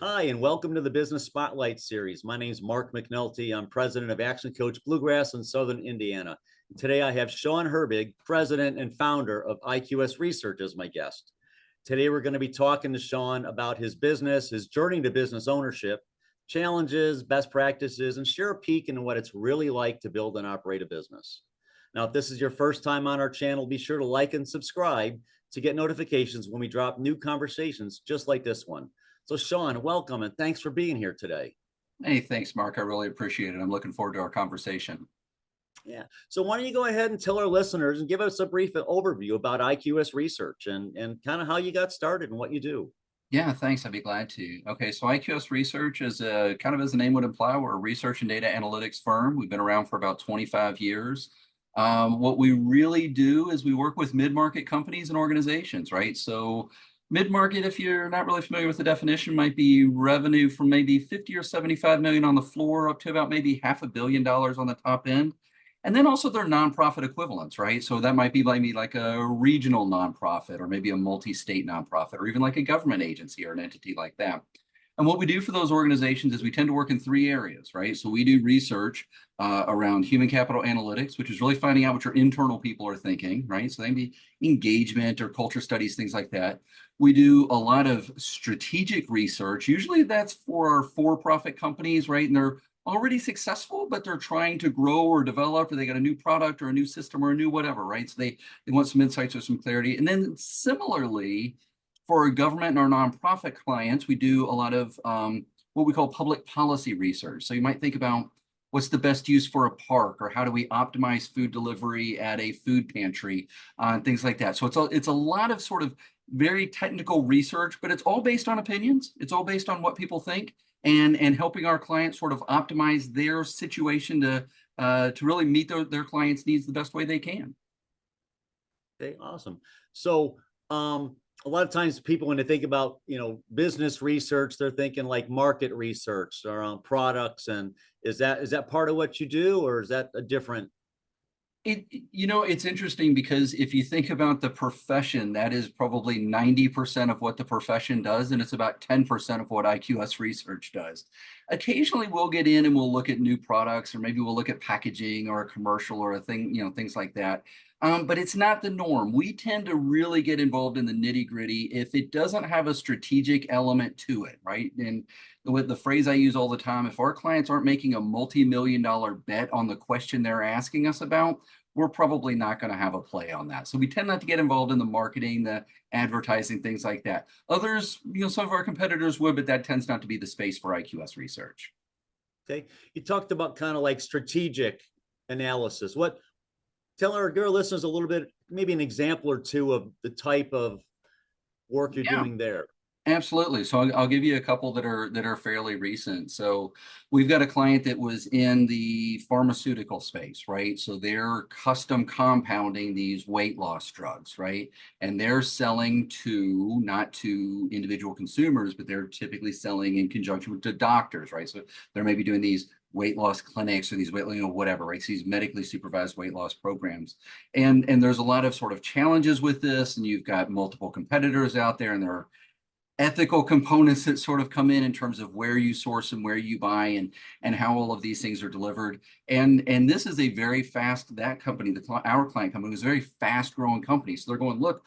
Hi, and welcome to the Business Spotlight Series. My name is Mark McNulty. I'm president of Action Coach Bluegrass in Southern Indiana. Today, I have Shawn Herbig, president and founder of IQS Research, as my guest. Today, we're going to be talking to Shawn about his business, his journey to business ownership, challenges, best practices, and share a peek into what it's really like to build and operate a business. Now, if this is your first time on our channel, be sure to like and subscribe to get notifications when we drop new conversations just like this one. So Shawn, welcome and thanks for being here today. Hey, thanks, Mark. I really appreciate it. I'm looking forward to our conversation. Yeah. So why don't you go ahead and tell our listeners and give us a brief overview about IQS Research and kind of how you got started and what you do. Yeah, thanks. I'd be glad to. Okay, so IQS Research is a kind of as the name would imply, we're a research and data analytics firm. We've been around for about 25 years. What we really do is we work with mid-market companies and organizations, right? So mid-market, if you're not really familiar with the definition, might be revenue from maybe 50 or 75 million on the floor up to about maybe $500 million on the top end. And then also their nonprofit equivalents, right? So that might be maybe like a regional nonprofit or maybe a multi-state nonprofit or even like a government agency or an entity like that. And what we do for those organizations is we tend to work in three areas, right? So we do research around human capital analytics, which is really finding out what your internal people are thinking, right? So they may be engagement or culture studies, things like that. We do a lot of strategic research. Usually that's for for-profit companies, right? And they're already successful, but they're trying to grow or develop, or they got a new product or a new system or a new whatever, right? So they want some insights or some clarity. And then similarly, for our government and our nonprofit clients, we do a lot of what we call public policy research. So you might think about what's the best use for a park, or how do we optimize food delivery at a food pantry, and things like that. So it's a lot of sort of very technical research, but it's all based on opinions. It's all based on what people think, and helping our clients sort of optimize their situation to really meet their clients' needs the best way they can. Okay, awesome. So a lot of times people, when they think about, business research, they're thinking like market research around products. And is that part of what you do, or is that a different? It's interesting because if you think about the profession, that is probably 90% of what the profession does, and it's about 10% of what IQS research does. Occasionally we'll get in and we'll look at new products, or maybe we'll look at packaging or a commercial or a thing, things like that. But it's not the norm. We tend to really get involved in the nitty-gritty if it doesn't have a strategic element to it, right? And with the phrase I use all the time, if our clients aren't making a multi-million-dollar bet on the question they're asking us about, we're probably not going to have a play on that. So we tend not to get involved in the marketing, the advertising, things like that. Others, some of our competitors would, but that tends not to be the space for IQS research. Okay. You talked about kind of like strategic analysis. Tell our listeners a little bit, maybe an example or two of the type of work you're Yeah. doing there. Absolutely. So I'll give you a couple that are fairly recent. So we've got a client that was in the pharmaceutical space, right? So they're custom compounding these weight loss drugs, right? And they're selling to not to individual consumers, but they're typically selling in conjunction with the doctors, right? So they're maybe doing these weight loss clinics or these whatever, right? So these medically supervised weight loss programs. And there's a lot of sort of challenges with this, and you've got multiple competitors out there, and there are ethical components that sort of come in terms of where you source and where you buy, and how all of these things are delivered. And this is a very fast, that company, our client company, is a very fast growing company. So they're going, look,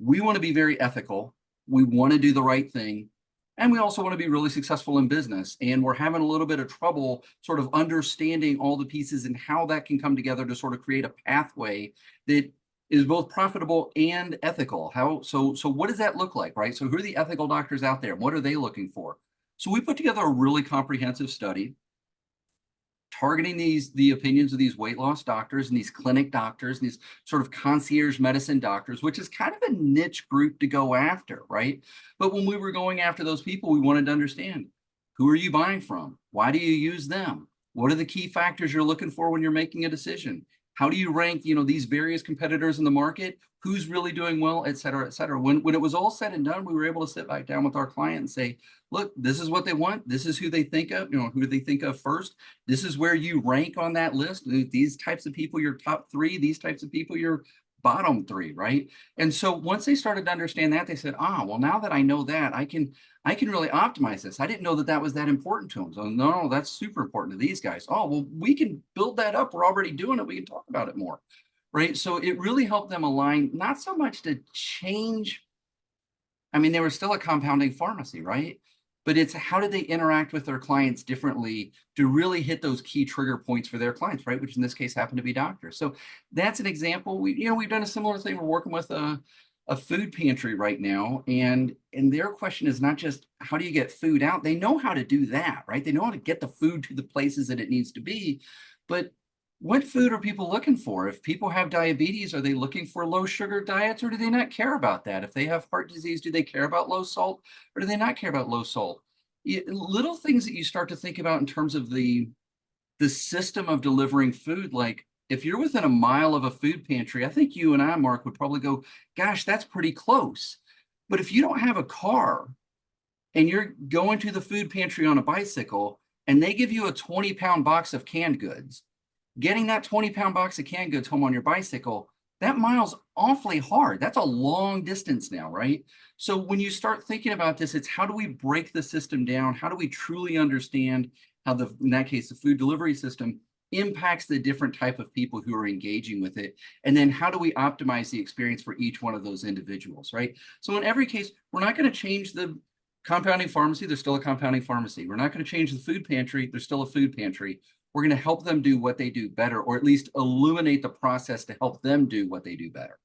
we want to be very ethical. We want to do the right thing. And we also want to be really successful in business. And we're having a little bit of trouble sort of understanding all the pieces and how that can come together to sort of create a pathway that is both profitable and ethical. So what does that look like, right? So who are the ethical doctors out there? What are they looking for? So we put together a really comprehensive study targeting the opinions of these weight loss doctors and these clinic doctors and these sort of concierge medicine doctors, which is kind of a niche group to go after, right? But when we were going after those people, we wanted to understand, who are you buying from? Why do you use them? What are the key factors you're looking for when you're making a decision? How do you rank, these various competitors in the market? Who's really doing well, et cetera, et cetera. When it was all said and done, we were able to sit back down with our client and say, look, this is what they want. This is who they think of, who they think of first. This is where you rank on that list. These types of people, your top three, these types of people, your bottom three, right? And so once they started to understand that, they said, well, now that I know that, I can I can really optimize this. I didn't know that that was that important to them. So no, that's super important to these guys. Oh, well, we can build that up. We're already doing it. We can talk about it more. Right. So it really helped them align, not so much to change. I mean, they were still a compounding pharmacy, right? But it's how do they interact with their clients differently to really hit those key trigger points for their clients, right? Which in this case happen to be doctors. So that's an example. We've done a similar thing. We're working with a food pantry right now, and their question is not just how do you get food out? They know how to do that, right? They know how to get the food to the places that it needs to be, but what food are people looking for? If people have diabetes, are they looking for low sugar diets, or do they not care about that? If they have heart disease, do they care about low salt, or do they not care about low salt? Little things that you start to think about in terms of the system of delivering food. Like if you're within a mile of a food pantry, I think you and I, Mark, would probably go, gosh, that's pretty close. But if you don't have a car and you're going to the food pantry on a bicycle and they give you a 20-pound box of canned goods, getting that 20-pound box of canned goods home on your bicycle, that mile's awfully hard. That's a long distance now, right? So when you start thinking about this, it's how do we break the system down? How do we truly understand how in that case, the food delivery system impacts the different type of people who are engaging with it? And then how do we optimize the experience for each one of those individuals, right? So in every case, we're not going to change the compounding pharmacy. There's still a compounding pharmacy. We're not going to change the food pantry. There's still a food pantry. We're going to help them do what they do better, or at least illuminate the process to help them do what they do better.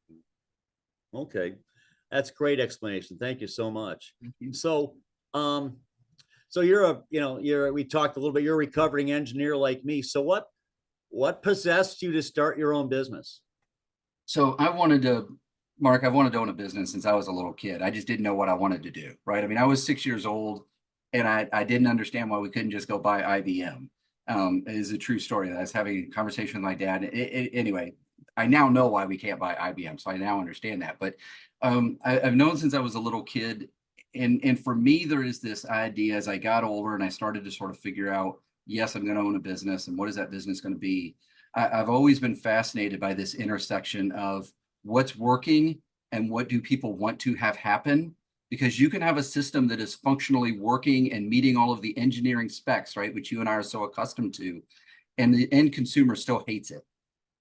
Okay. That's great explanation. Thank you so much. So, so we talked a little bit, you're a recovering engineer like me. So what possessed you to start your own business? So Mark, I've wanted to own a business since I was a little kid. I just didn't know what I wanted to do, right? I mean, I was 6 years old and I didn't understand why we couldn't just go buy IBM. It is a true story. I was having a conversation with my dad. Anyway, I now know why we can't buy IBM. So I now understand that. But I've known since I was a little kid. And for me, there is this idea as I got older and I started to sort of figure out, yes, I'm going to own a business. And what is that business going to be? I've always been fascinated by this intersection of what's working and what do people want to have happen, because you can have a system that is functionally working and meeting all of the engineering specs, right, which you and I are so accustomed to, and the end consumer still hates it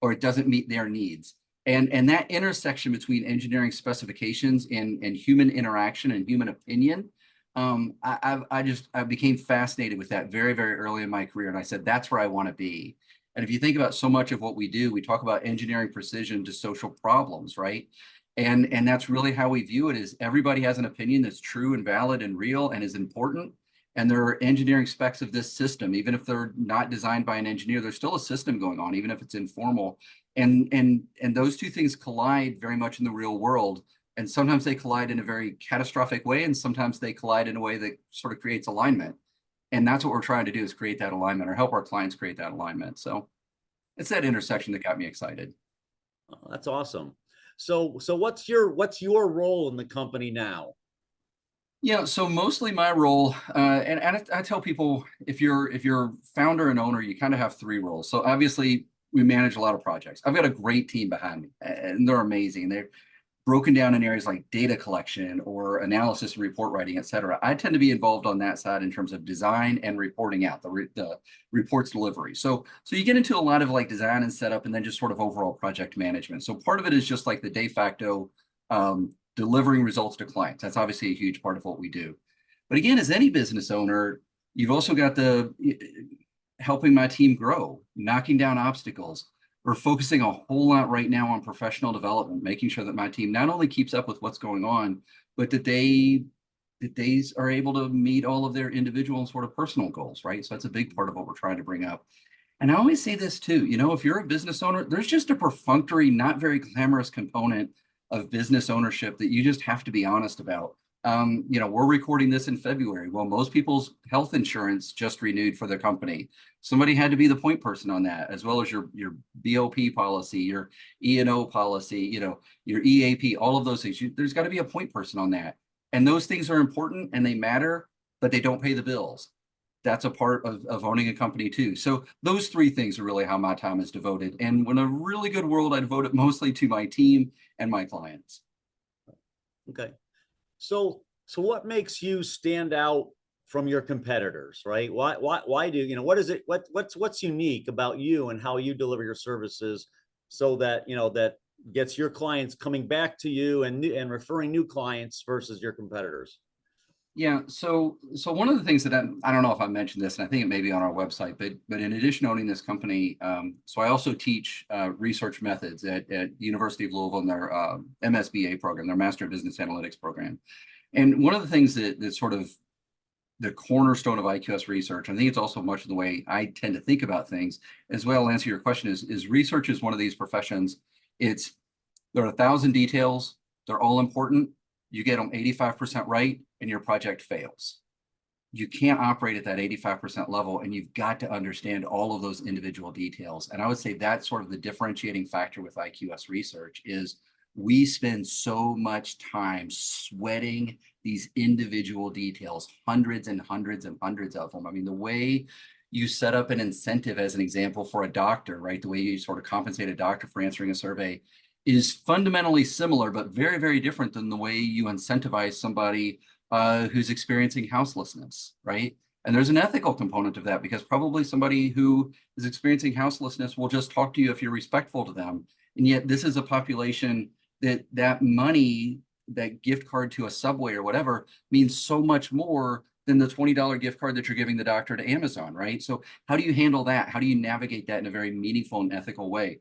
or it doesn't meet their needs. And that intersection between engineering specifications and human interaction and human opinion, I became fascinated with that very, very early in my career. And I said, that's where I want to be. And if you think about so much of what we do, we talk about engineering precision to social problems, right? And that's really how we view it, is everybody has an opinion that's true and valid and real and is important. And there are engineering specs of this system, even if they're not designed by an engineer, there's still a system going on, even if it's informal. And those two things collide very much in the real world. And sometimes they collide in a very catastrophic way, and sometimes they collide in a way that sort of creates alignment. And that's what we're trying to do, is create that alignment or help our clients create that alignment. So it's that intersection that got me excited. Oh, that's awesome. So what's your role in the company now? Yeah, so mostly my role, and I tell people, if you're founder and owner, you kind of have three roles. So obviously we manage a lot of projects. I've got a great team behind me, and they're amazing. They're broken down in areas like data collection or analysis and report writing, et cetera. I tend to be involved on that side in terms of design and reporting out the reports delivery. So you get into a lot of like design and setup, and then just sort of overall project management. So part of it is just like the de facto delivering results to clients. That's obviously a huge part of what we do. But again, as any business owner, you've also got the helping my team grow, knocking down obstacles. We're focusing a whole lot right now on professional development, making sure that my team not only keeps up with what's going on, but that they are able to meet all of their individual and sort of personal goals, right? So that's a big part of what we're trying to bring up. And I always say this too, if you're a business owner, there's just a perfunctory, not very glamorous component of business ownership that you just have to be honest about. We're recording this in February. Well, most people's health insurance just renewed for their company. Somebody had to be the point person on that, as well as your BOP policy, your E&O policy, your EAP, all of those things. There's got to be a point person on that. And those things are important and they matter, but they don't pay the bills. That's a part of owning a company too. So those three things are really how my time is devoted. And in a really good world, I devote it mostly to my team and my clients. Okay. So So what makes you stand out from your competitors, right? Why do, what is it, what's unique about you and how you deliver your services so that, that gets your clients coming back to you and referring new clients versus your competitors? Yeah, so one of the things that I don't know if I mentioned this, and I think it may be on our website, but in addition to owning this company, so I also teach research methods at University of Louisville in their MSBA program, their Master of Business Analytics program. And one of the things that's sort of the cornerstone of IQS research, I think it's also much of the way I tend to think about things as well. I'll answer your question is research is one of these professions. There are 1,000 details. They're all important. You get them 85% right and your project fails. You can't operate at that 85% level, and you've got to understand all of those individual details. And I would say that's sort of the differentiating factor with IQS research is we spend so much time sweating these individual details, hundreds and hundreds and hundreds of them. I mean, the way you set up an incentive, as an example, for a doctor, right? The way you sort of compensate a doctor for answering a survey is fundamentally similar, but very, very different than the way you incentivize somebody who's experiencing houselessness, right? And there's an ethical component of that because probably somebody who is experiencing houselessness will just talk to you if you're respectful to them. And yet this is a population that money, that gift card to a Subway or whatever, means so much more than the $20 gift card that you're giving the doctor to Amazon, right? So how do you handle that? How do you navigate that in a very meaningful and ethical way?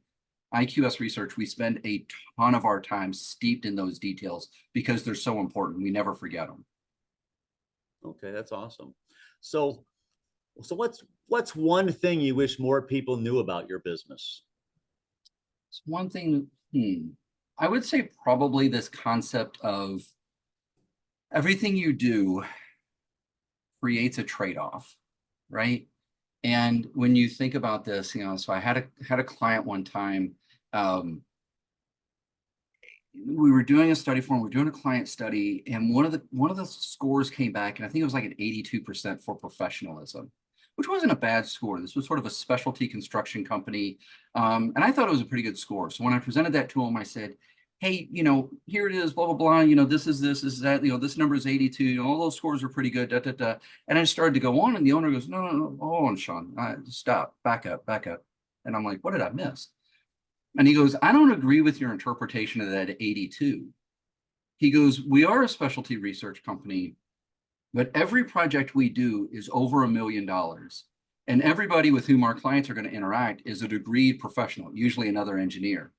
IQS research, we spend a ton of our time steeped in those details because they're so important. We never forget them. Okay, that's awesome. So what's one thing you wish more people knew about your business? It's one thing, I would say probably this concept of everything you do creates a trade-off, right? And when you think about this, so I had a client one time. We were doing a study for him. We were doing a client study, and one of the scores came back, and I think it was like an 82% for professionalism, which wasn't a bad score. This was sort of a specialty construction company, and I thought it was a pretty good score. So when I presented that to him, I said, "Hey, here it is, blah blah blah. This is that. This number is 82. All those scores are pretty good." Da da da. And I started to go on, and the owner goes, "No, no, no, hold on, Shawn. Stop. Back up, back up." And I'm like, "What did I miss?" And he goes, "I don't agree with your interpretation of that 82. He goes, "We are a specialty research company, but every project we do is over $1 million. And everybody with whom our clients are going to interact is a degreed professional, usually another engineer."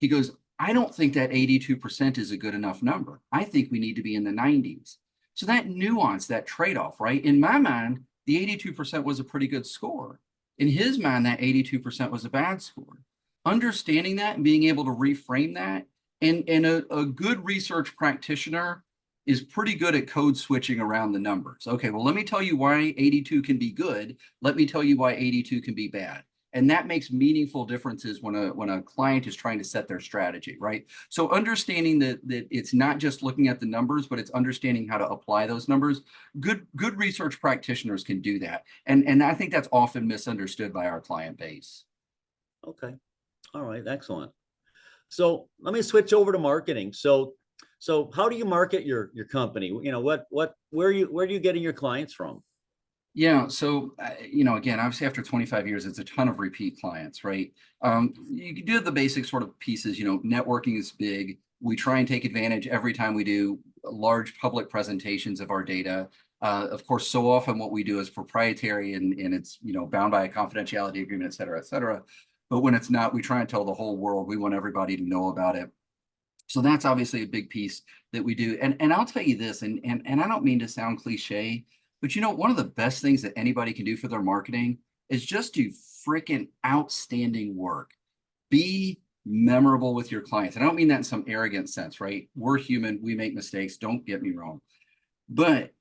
He goes, "I don't think that 82% is a good enough number. I think we need to be in the 90s. So that nuance, that trade-off, right? In my mind, the 82% was a pretty good score. In his mind, that 82% was a bad score. Understanding that and being able to reframe that, and a good research practitioner is pretty good at code switching around the numbers. Okay, well, let me tell you why 82 can be good. Let me tell you why 82 can be bad. And that makes meaningful differences when a client is trying to set their strategy, right? So understanding that it's not just looking at the numbers, but it's understanding how to apply those numbers. Good research practitioners can do that. And I think that's often misunderstood by our client base. Okay. All right. Excellent. So let me switch over to marketing. So how do you market your company? Where are you getting your clients from? Yeah. So, again, obviously after 25 years, it's a ton of repeat clients, right? You can do the basic sort of pieces, networking is big. We try and take advantage every time we do large public presentations of our data. Of course, so often what we do is proprietary and it's, bound by a confidentiality agreement, et cetera, et cetera. But when it's not, we try and tell the whole world. We want everybody to know about it. So that's obviously a big piece that we do. And I'll tell you this, and I don't mean to sound cliche, but one of the best things that anybody can do for their marketing is just do freaking outstanding work. Be memorable with your clients. And I don't mean that in some arrogant sense, right? We're human, we make mistakes, don't get me wrong. But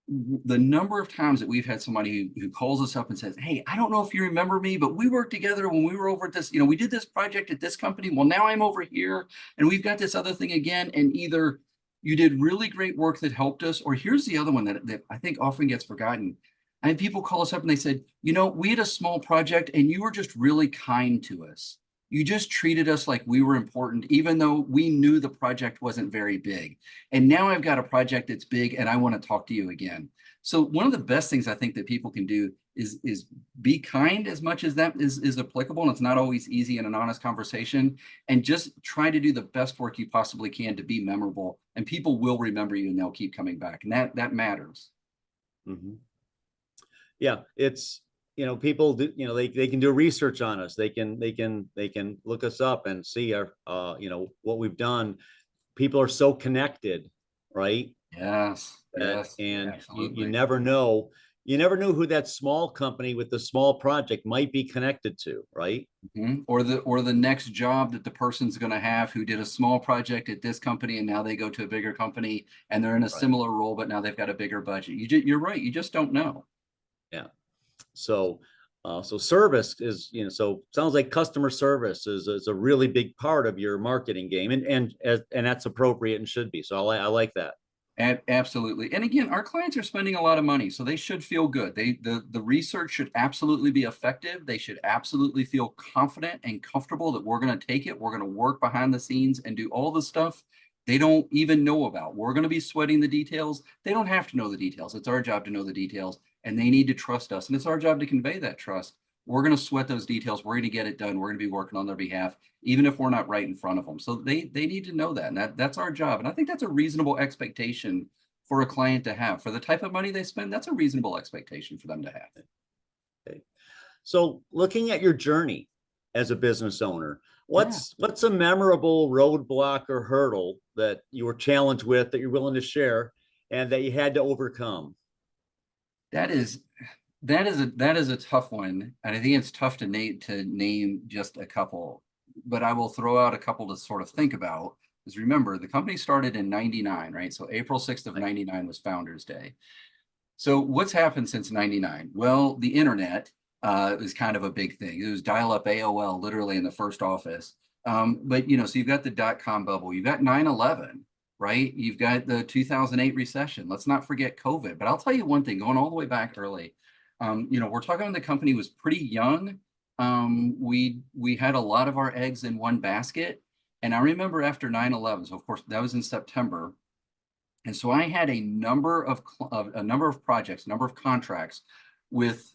the number of times that we've had somebody who calls us up and says, "Hey, I don't know if you remember me, but we worked together when we were over at this, we did this project at this company. Well, now I'm over here and we've got this other thing again." And either you did really great work that helped us, or here's the other one that I think often gets forgotten. I had people call us up and they said, "We had a small project and you were just really kind to us. You just treated us like we were important, even though we knew the project wasn't very big. And now I've got a project that's big and I want to talk to you again. So one of the best things I think that people can do is be kind as much as that is applicable. And it's not always easy in an honest conversation. And just try to do the best work you possibly can to be memorable. And people will remember you and they'll keep coming back. And that matters. Mm-hmm. Yeah, it's, people do, they can do research on us. They can look us up and see our, what we've done. People are so connected, right? Yes. Yes. And you Absolutely. never know. You never know who that small company with the small project might be connected to, right? Mm-hmm. Or the next job that the person's going to have who did a small project at this company and now they go to a bigger company and they're in a similar role, but now they've got a bigger budget. You're right. You just don't know. Yeah. So, so service is, so sounds like customer service is a really big part of your marketing game, and that's appropriate and should be. So I like that. Absolutely. And again, our clients are spending a lot of money, so they should feel good. The research should absolutely be effective. They should absolutely feel confident and comfortable that we're going to take it. We're going to work behind the scenes and do all the stuff they don't even know about. We're going to be sweating the details. They don't have to know the details. It's our job to know the details, and they need to trust us. And it's our job to convey that trust. We're going to sweat those details. We're going to get it done. We're going to be working on their behalf, even if we're not right in front of them. So they need to know that, and that's our job. And I think that's a reasonable expectation for a client to have. For the type of money they spend, that's a reasonable expectation for them to have. Okay. So looking at your journey as a business owner, what's a memorable roadblock or hurdle that you were challenged with that you're willing to share and that you had to overcome? That is a tough one, and I think it's tough to name just a couple, but I will throw out a couple to sort of think about. Because remember, the company started in '99, right? So April 6th of '99 was Founders Day. So what's happened since '99? Well, the internet is kind of a big thing. It was dial-up AOL literally in the first office. But so you've got the dot-com bubble, you've got 9/11, right? You've got the 2008 recession. Let's not forget COVID. But I'll tell you one thing, going all the way back early, we're talking when the company was pretty young. We had a lot of our eggs in one basket. And I remember after 9/11, so of course that was in September. And so I had a number of projects, a number of contracts with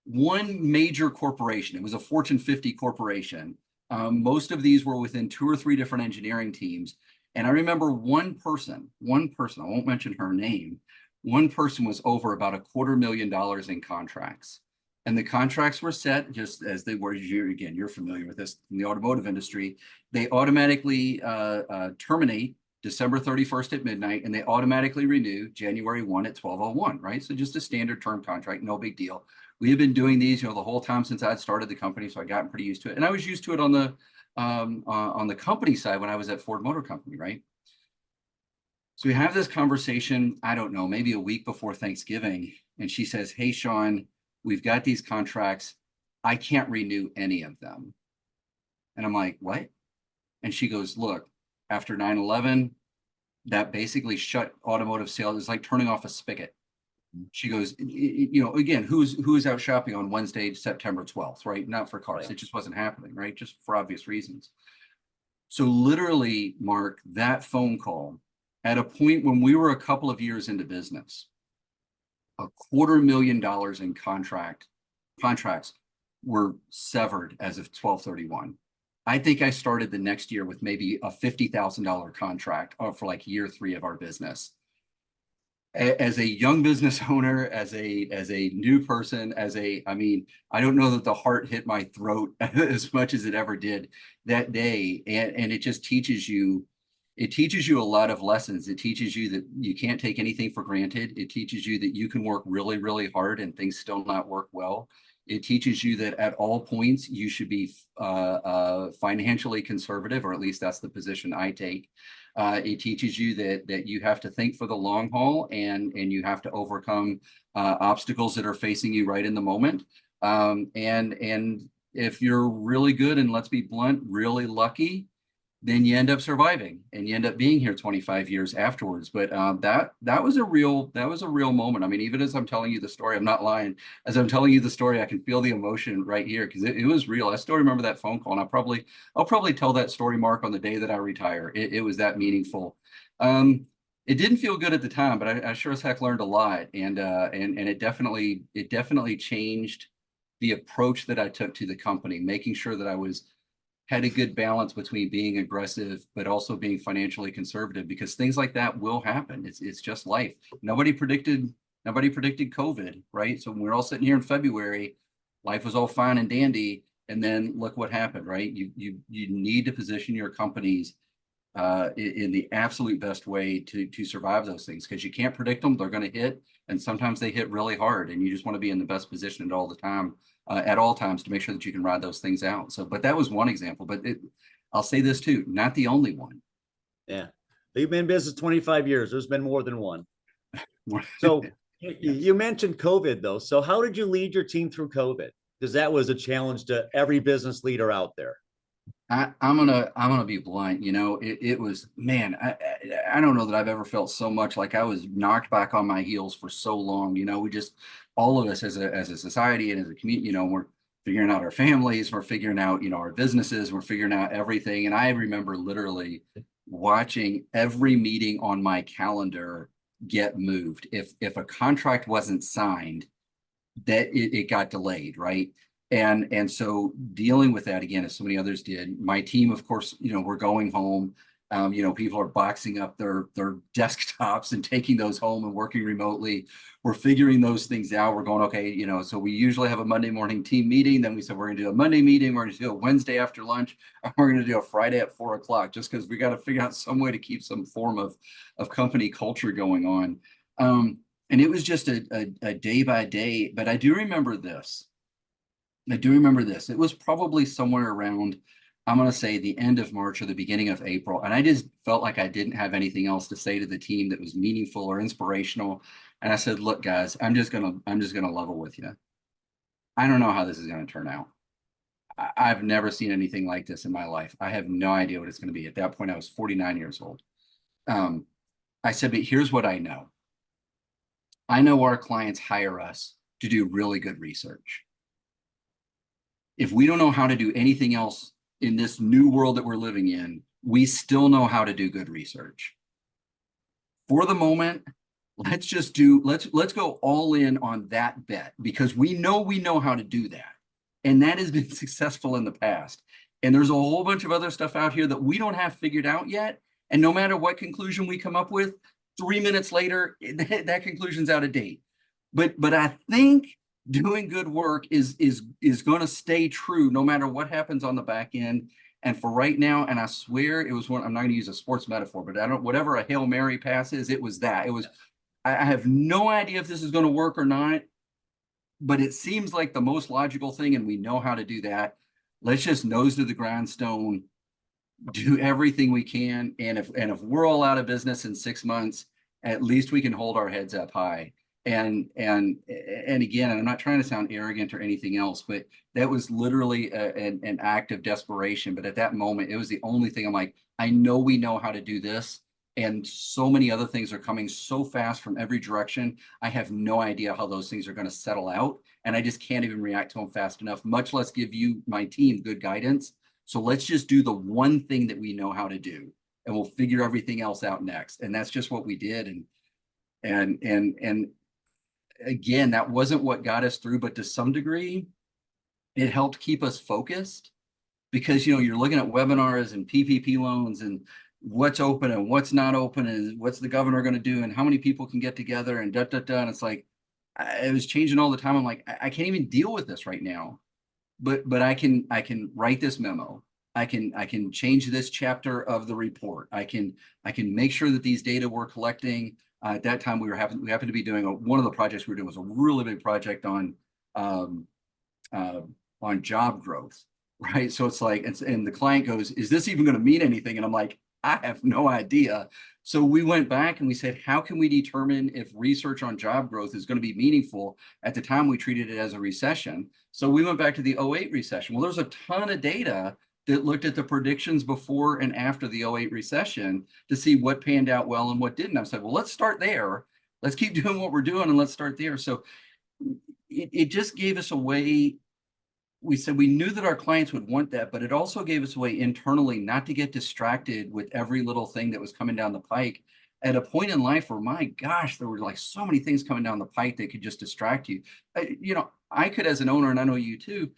one major corporation. It was a Fortune 50 corporation. Most of these were within 2 or 3 different engineering teams. And I remember one person, I won't mention her name, one person was over about $250,000 in contracts. And the contracts were set just as they were. You're familiar with this in the automotive industry. They automatically terminate December 31st at midnight, and they automatically renew January 1 at 12:01, right? So just a standard term contract, no big deal. We have been doing these, the whole time since I'd started the company, so I got pretty used to it. And I was used to it on the company side when I was at Ford Motor Company, right? So we have this conversation, I don't know, maybe a week before Thanksgiving, and she says, "Hey, Shawn, we've got these contracts. I can't renew any of them." And I'm like, "What?" And she goes, "Look, after 9/11, that basically shut automotive sales. It's like turning off a spigot." She goes, again, who's out shopping on Wednesday, September 12th, right? Not for cars. Right. It just wasn't happening, right? Just for obvious reasons. So literally, Mark, that phone call at a point when we were a couple of years into business, $250,000 in contracts were severed as of 12/31. I think I started the next year with maybe a $50,000 contract for like year 3 of our business. As a young business owner, as a new person, I don't know that the heart hit my throat as much as it ever did that day. And it just teaches you a lot of lessons. It teaches you that you can't take anything for granted. It teaches you that you can work really, really hard and things still not work well. It teaches you that at all points you should be financially conservative, or at least that's the position I take. It teaches you that you have to think for the long haul, and you have to overcome obstacles that are facing you right in the moment. And if you're really good and, let's be blunt, really lucky, then you end up surviving and you end up being here 25 years afterwards. But that was a real moment. I mean, even as I'm telling you the story, I'm not lying. As I'm telling you the story, I can feel the emotion right here because it was real. I still remember that phone call, and I'll probably tell that story, Mark, on the day that I retire. It was that meaningful. It didn't feel good at the time, but I sure as heck learned a lot, and it definitely changed the approach that I took to the company, making sure that I had a good balance between being aggressive, but also being financially conservative, because things like that will happen. It's just life. Nobody predicted COVID, right? So when we're all sitting here in February, life was all fine and dandy. And then look what happened, right? You need to position your companies in the absolute best way to survive those things, because you can't predict them. They're going to hit, and sometimes they hit really hard, and you just want to be in the best position at all times to make sure that you can ride those things out. So, but that was one example, but I'll say this too, not the only one. Yeah. You've been in business 25 years. There's been more than one. So you mentioned COVID though. So how did you lead your team through COVID? Because that was a challenge to every business leader out there. I'm gonna be blunt. It was, man, I don't know that I've ever felt so much like I was knocked back on my heels for so long. We just, all of us as a society and as a community, we're figuring out our families, we're figuring out, our businesses, we're figuring out everything. And I remember literally watching every meeting on my calendar get moved. If a contract wasn't signed, that it got delayed, right? And so dealing with that again, as so many others did, my team, of course, we're going home. People are boxing up their desktops and taking those home and working remotely. We're figuring those things out. We're going, okay, so we usually have a Monday morning team meeting. Then we said, we're going to do a Monday meeting. We're going to do a Wednesday after lunch. And we're going to do a Friday at 4:00, just because we got to figure out some way to keep some form of company culture going on. And it was just a day by day, but I do remember this. It was probably somewhere around, I'm going to say, the end of March or the beginning of April. And I just felt like I didn't have anything else to say to the team that was meaningful or inspirational. And I said, look, guys, I'm just going to level with you. I don't know how this is going to turn out. I've never seen anything like this in my life. I have no idea what it's going to be. At that point, I was 49 years old. I said, but here's what I know. I know our clients hire us to do really good research. If we don't know how to do anything else in this new world that we're living in, we still know how to do good research. For the moment, let's go all in on that bet, because we know how to do that. And that has been successful in the past. And there's a whole bunch of other stuff out here that we don't have figured out yet. And no matter what conclusion we come up with, 3 minutes later, that conclusion's out of date. But I think doing good work is going to stay true no matter what happens on the back end. And for right now, and I swear it was one, I'm not going to use a sports metaphor, but whatever a Hail Mary pass is, it was that. I have no idea if this is going to work or not, but it seems like the most logical thing, and we know how to do that. Let's just nose to the grindstone, do everything we can. And if we're all out of business in 6 months, at least we can hold our heads up high. And again, I'm not trying to sound arrogant or anything else, but that was literally an act of desperation. But at that moment, it was the only thing. I'm like, I know we know how to do this. And so many other things are coming so fast from every direction. I have no idea how those things are going to settle out. And I just can't even react to them fast enough, much less give you, my team, good guidance. So let's just do the one thing that we know how to do, and we'll figure everything else out next. And that's just what we did. And again, that wasn't what got us through, but to some degree, it helped keep us focused, because, you're looking at webinars and PPP loans and what's open and what's not open and what's the governor going to do and how many people can get together and And it's like, it was changing all the time. I'm like, I can't even deal with this right now, but I can write this memo. I can change this chapter of the report. I can make sure that these data we're collecting. At that time, we happened to be doing one of the projects we were doing was a really big project on job growth, right? So it's like, and the client goes, "Is this even going to mean anything?" And I'm like, I have no idea. So we went back and we said, how can we determine if research on job growth is going to be meaningful? At the time, we treated it as a recession. So we went back to the '08 recession. Well, there's a ton of data that looked at the predictions before and after the '08 recession to see what panned out well and what didn't. I said, well, let's start there. Let's keep doing what we're doing and let's start there. So it just gave us a way. We said we knew that our clients would want that, but it also gave us a way internally not to get distracted with every little thing that was coming down the pike at a point in life where, my gosh, there were like so many things coming down the pike that could just distract you. I could, as an owner, and I know you too,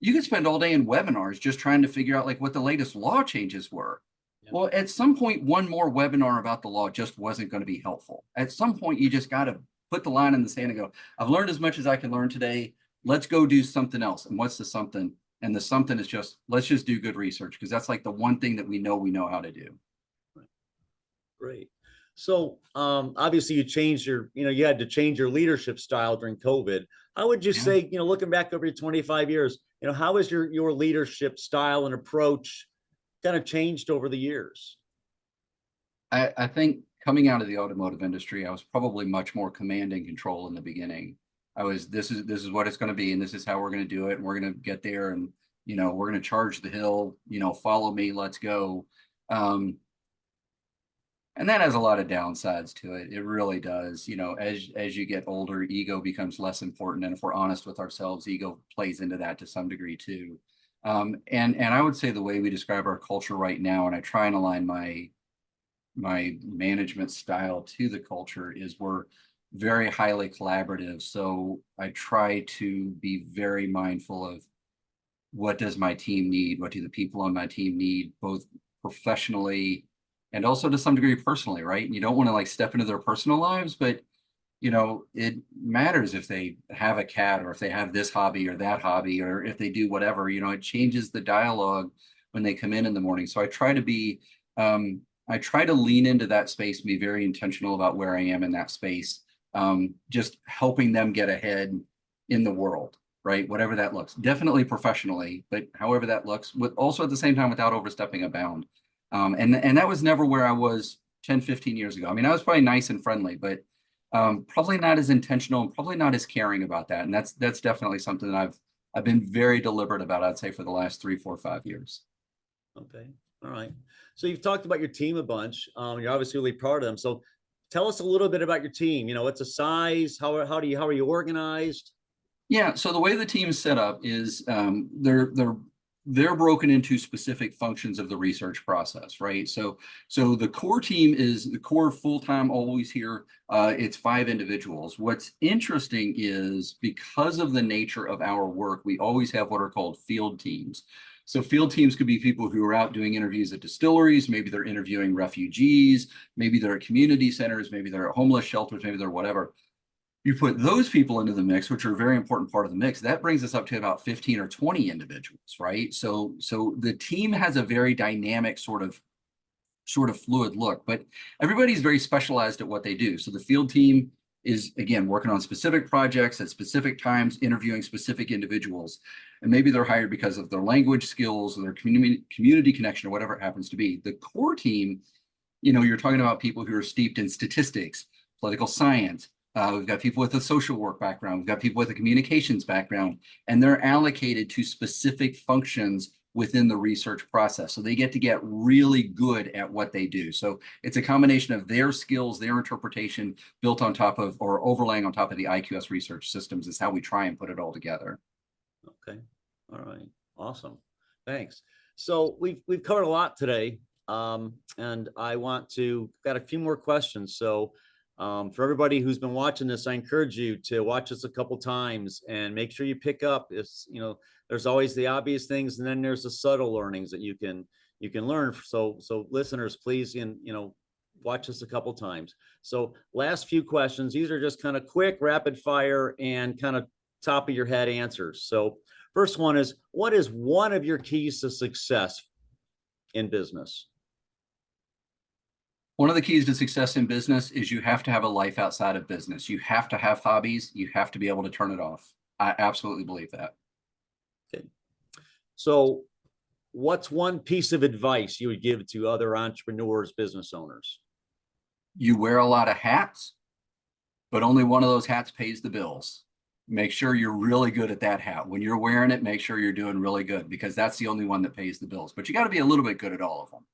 you could spend all day in webinars just trying to figure out like what the latest law changes were. Yeah. Well, at some point, one more webinar about the law just wasn't going to be helpful. At some point, you just got to put the line in the sand and go, I've learned as much as I can learn today. Let's go do something else. And what's the something? And the something is just, let's just do good research, because that's like the one thing that we know how to do. Great. So obviously you changed you had to change your leadership style during COVID. How would you say, looking back over your 25 years, how has your leadership style and approach kind of changed over the years? I think coming out of the automotive industry, I was probably much more command and control in the beginning. This is what it's going to be, and this is how we're going to do it, and we're going to get there, and we're going to charge the hill, follow me, let's go. And that has a lot of downsides to it. It really does. As you get older, ego becomes less important, and if we're honest with ourselves, ego plays into that to some degree too. And I would say the way we describe our culture right now, and I try and align my management style to the culture, is we're very highly collaborative. So I try to be very mindful of what does my team need? What do the people on my team need, both professionally and also to some degree personally, right? And you don't want to like step into their personal lives, but it matters if they have a cat, or if they have this hobby or that hobby, or if they do whatever, it changes the dialogue when they come in the morning. So I try to be, I try to lean into that space and be very intentional about where I am in that space. Just helping them get ahead in the world, right? Whatever that looks, definitely professionally, but however that looks, with also at the same time without overstepping a bound. And that was never where I was 10, 15 years ago. I mean, I was probably nice and friendly, but probably not as intentional and probably not as caring about that. And that's definitely something that I've been very deliberate about, I'd say, for the last 3, 4, 5 years. Okay. All right. So you've talked about your team a bunch. You're obviously really proud of them. So tell us a little bit about your team. What's the size? How are you organized? Yeah. So the way the team is set up is they're broken into specific functions of the research process, right? So the core team is the core full-time, always here. It's 5 individuals. What's interesting is, because of the nature of our work, we always have what are called field teams. So field teams could be people who are out doing interviews at distilleries. Maybe they're interviewing refugees. Maybe they're at community centers. Maybe they're at homeless shelters. Maybe they're whatever. You put those people into the mix, which are a very important part of the mix. That brings us up to about 15 or 20 individuals, right? So the team has a very dynamic sort of fluid look, but everybody's very specialized at what they do. So the field team is, again, working on specific projects at specific times, interviewing specific individuals. And maybe they're hired because of their language skills or their community connection or whatever it happens to be. The core team, you're talking about people who are steeped in statistics, political science. We've got people with a social work background. We've got people with a communications background, and they're allocated to specific functions within the research process. So they get to get really good at what they do. So it's a combination of their skills, their interpretation built on top of, or overlaying on top of, the IQS research systems is how we try and put it all together. Okay. All right. Awesome. Thanks. So we've covered a lot today. And I got a few more questions. So for everybody who's been watching this, I encourage you to watch this a couple times and make sure you pick up. There's always the obvious things, and then there's the subtle learnings that you can learn. So listeners, please, watch this a couple times. So last few questions. These are just kind of quick, rapid fire, and kind of top of your head answers. So first one is, what is one of your keys to success in business? One of the keys to success in business is you have to have a life outside of business. You have to have hobbies. You have to be able to turn it off. I absolutely believe that. Okay. So what's one piece of advice you would give to other entrepreneurs, business owners? You wear a lot of hats, but only one of those hats pays the bills. make sure you're really good at that hat. When you're wearing it, make sure you're doing really good, because that's the only one that pays the bills. But you got to be a little bit good at all of them.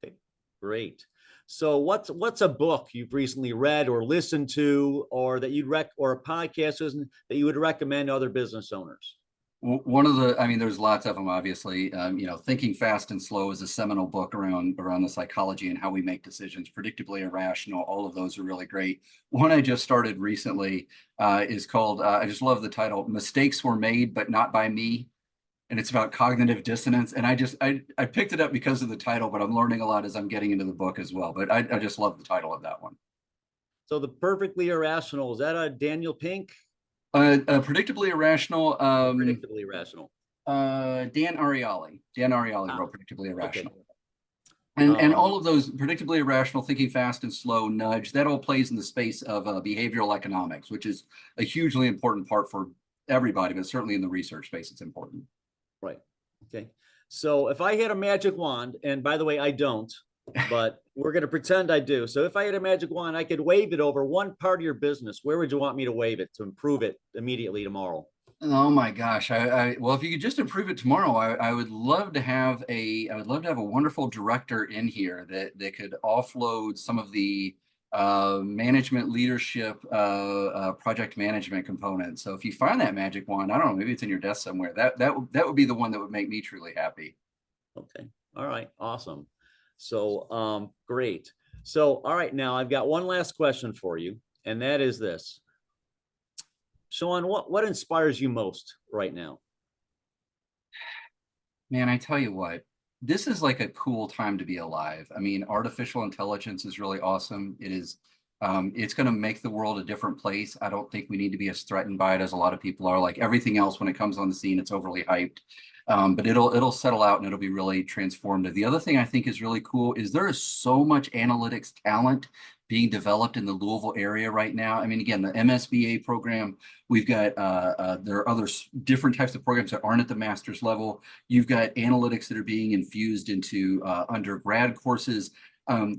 Okay, great. So what's a book you've recently read or listened to, or that you'd or a podcast that you would recommend to other business owners? One of the, I mean, there's lots of them, obviously. Thinking Fast and Slow is a seminal book around the psychology and how we make decisions. Predictably Irrational, all of those are really great. One I just started recently is called, I just love the title, Mistakes Were Made, But Not By Me. And it's about cognitive dissonance. And I picked it up because of the title, but I'm learning a lot as I'm getting into the book as well. But I just love the title of that one. So The Perfectly Irrational, is that a Daniel Pink? Predictably Irrational. Predictably Irrational. Dan Ariely. Dan Ariely wrote Predictably Irrational. Okay. And all of those, Predictably Irrational, Thinking Fast and Slow, Nudge, that all plays in the space of behavioral economics, which is a hugely important part for everybody, but certainly in the research space, it's important. Right. Okay. So if I had a magic wand, and by the way, I don't, but we're going to pretend I do. So if I had a magic wand, I could wave it over one part of your business. Where would you want me to wave it to improve it immediately tomorrow? Oh my gosh. Well, if you could just improve it tomorrow, I would love to have a wonderful director in here that could offload some of the management leadership, project management components. So if you find that magic wand, I don't know, maybe it's in your desk somewhere. That would be the one that would make me truly happy. Okay. All right. Awesome. So, great. So, all right, now I've got one last question for you, and that is this. Shawn, what inspires you most right now? Man, I tell you what, this is like a cool time to be alive. I mean, artificial intelligence is really awesome. It's going to make the world a different place. I don't think we need to be as threatened by it as a lot of people are. Like everything else, when it comes on the scene, it's overly hyped. But it'll settle out and it'll be really transformative. The other thing I think is really cool is there is so much analytics talent being developed in the Louisville area right now. I mean, again, the MSBA program, we've got, there are other different types of programs that aren't at the master's level. You've got analytics that are being infused into undergrad courses.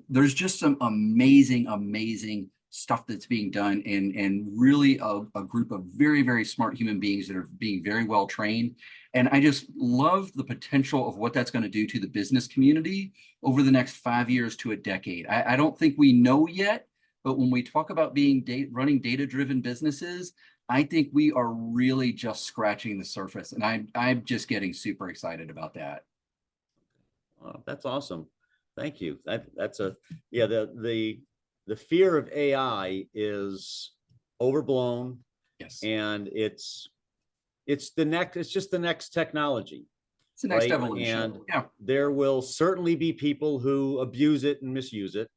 There's just some amazing stuff that's being done, and really a group of very, very smart human beings that are being very well trained. And I just love the potential of what that's going to do to the business community over the next 5 years to a decade. I don't think we know yet, but when we talk about running data-driven businesses, I think we are really just scratching the surface. And I'm just getting super excited about that. That's awesome. Thank you. Yeah, the fear of AI is overblown. Yes. And it's just the next technology. It's the next right? evolution. And yeah, there will certainly be people who abuse it and misuse it.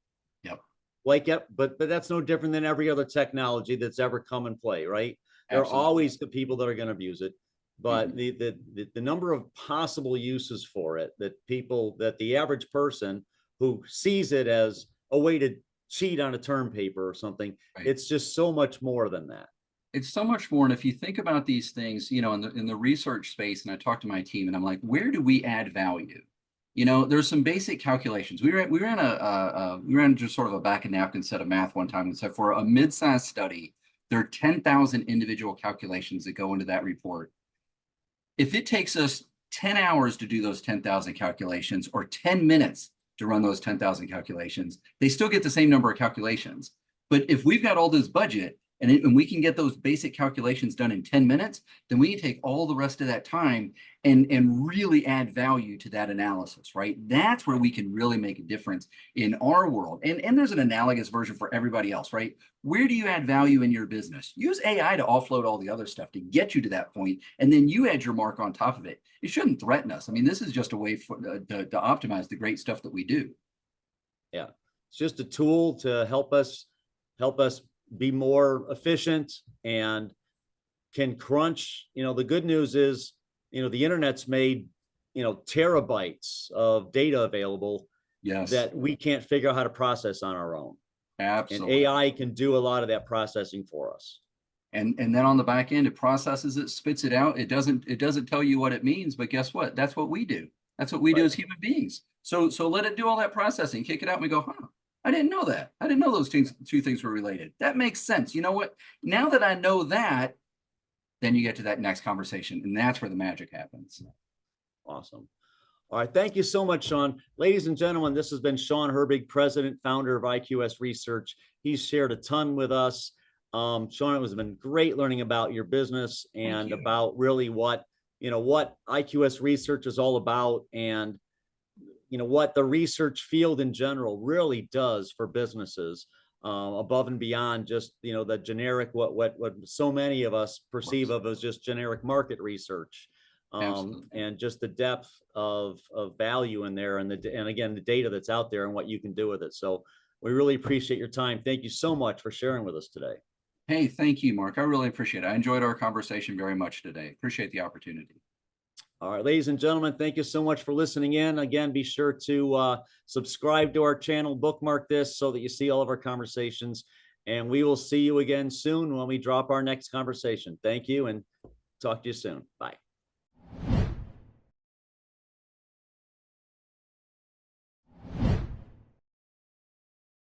Yep. But that's no different than every other technology that's ever come and play, right? There are always the people that are going to abuse it. But the number of possible uses for it that the average person who sees it as a way to cheat on a term paper or something, it's just so much more than that. It's so much more. And if you think about these things, in the research space, and I talk to my team and I'm like, where do we add value? There's some basic calculations. We ran just sort of a back and napkin set of math one time and said for a mid-sized study, there are 10,000 individual calculations that go into that report. If it takes us 10 hours to do those 10,000 calculations or 10 minutes to run those 10,000 calculations, they still get the same number of calculations. But if we've got all this budget and we can get those basic calculations done in 10 minutes, then we can take all the rest of that time and really add value to that analysis, right? That's where we can really make a difference in our world. And there's an analogous version for everybody else, right? Where do you add value in your business? Use AI to offload all the other stuff to get you to that point, and then you add your mark on top of it. It shouldn't threaten us. I mean, this is just a way to optimize the great stuff that we do. Yeah, it's just a tool to help us be more efficient and can crunch. The good news is, the internet's made, terabytes of data available. Yes. That we can't figure out how to process on our own. Absolutely. And AI can do a lot of that processing for us. And then on the back end, it processes it, spits it out. It doesn't tell you what it means, but guess what? That's what we do. That's what we do as human beings. So let it do all that processing, kick it out, and we go, huh, I didn't know that. I didn't know those two things were related. That makes sense. You know what? Now that I know that, then you get to that next conversation, and that's where the magic happens. Awesome. All right. Thank you so much, Shawn. Ladies and gentlemen, this has been Shawn Herbig, president, founder of IQS Research. He's shared a ton with us. Shawn, it has been great learning about your business and about really what IQS Research is all about, and what the research field in general really does for businesses, above and beyond just the generic what so many of us perceive of as just generic market research, and just the depth of value in there, and again the data that's out there and what you can do with it. So we really appreciate your time. Thank you so much for sharing with us today. Hey, thank you, Mark. I really appreciate it. I enjoyed our conversation very much today. Appreciate the opportunity. All right, ladies and gentlemen, thank you so much for listening in. Again, be sure to subscribe to our channel, bookmark this so that you see all of our conversations, and we will see you again soon when we drop our next conversation. Thank you, and talk to you soon. Bye.